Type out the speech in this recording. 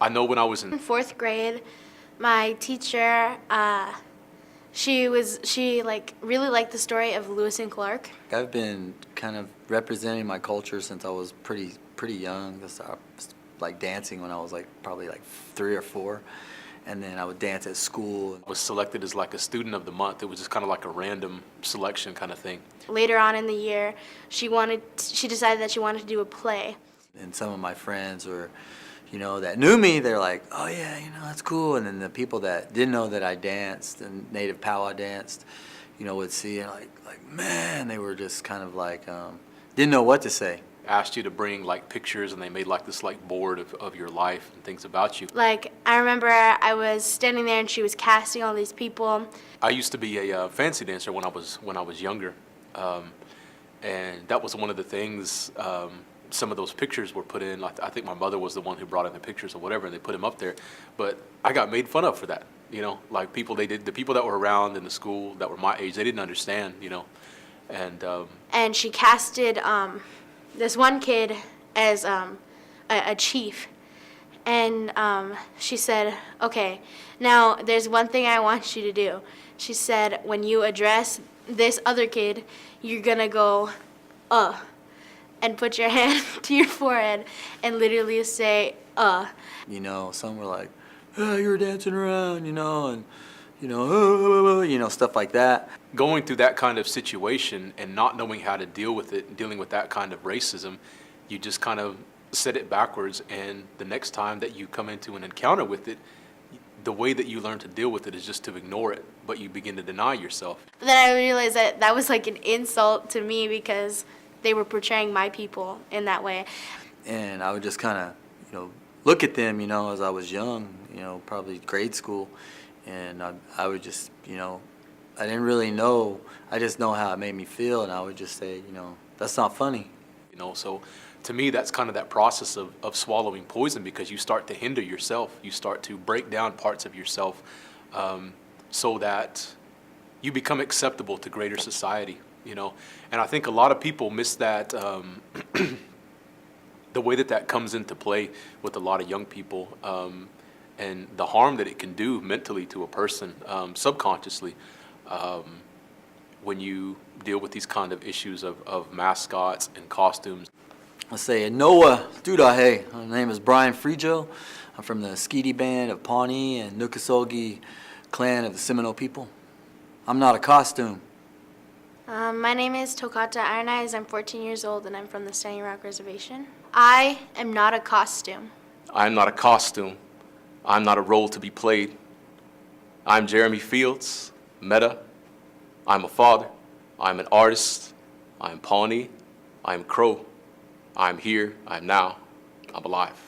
I know when I was In fourth grade, my teacher, she really liked the story of Lewis and Clark. I've been kind of representing my culture since I was pretty young. I started like dancing when I was probably 3 or 4, and then I would dance at school. was selected as like a student of the month. It was just kind of like a random selection kind of thing. Later on in the year, she decided that she wanted to do a play. And some of my friends were, that knew me, they're like, oh yeah, that's cool. And then the people that didn't know that I danced and native powwow danced, would see it like man, they were just kind of didn't know what to say. Asked you to bring like pictures, and they made like this board of your life and things about you. I remember I was standing there and she was casting all these people. I used to be a fancy dancer when I was younger, and that was one of the things. Some of those pictures were put in. I think my mother was the one who brought in the pictures or whatever, and they put them up there. But I got made fun of for that. The people that were around in the school that were my age, they didn't understand. And she casted this one kid as a chief, and she said, okay, now there's one thing I want you to do. She said, when you address this other kid, you're gonna go and put your hand to your forehead and literally say Some were like, oh, you're dancing around, and stuff like that. Going through that kind of situation and not knowing how to deal with it, dealing with that kind of racism, you just kind of set it backwards, and the next time that you come into an encounter with it, the way that you learn to deal with it is just to ignore it, but you begin to deny yourself. But then I realized that was like an insult to me because they were portraying my people in that way. And I would just kind of, look at them, as I was young, probably grade school, and I would just, I didn't really know. I just know how it made me feel, and I would just say, that's not funny. So to me, that's kind of that process of swallowing poison, because you start to hinder yourself. You start to break down parts of yourself so that you become acceptable to greater society, And I think a lot of people miss that, the way that comes into play with a lot of young people, and the harm that it can do mentally to a person, subconsciously, when you deal with these kind of issues of mascots and costumes. Let's say, Noah Dudahe. My name is Brian Frijo. I'm from the Skeety Band of Pawnee and Nukasogi clan of the Seminole people. I'm not a costume. My name is Tokata Ironeyes. I'm 14 years old, and I'm from the Standing Rock Reservation. I am not a costume. I'm not a costume. I'm not a role to be played. I'm Jeremy Fields, Meta. I'm a father. I'm an artist. I'm Pawnee. I'm Crow. I'm here. I'm now. I'm alive.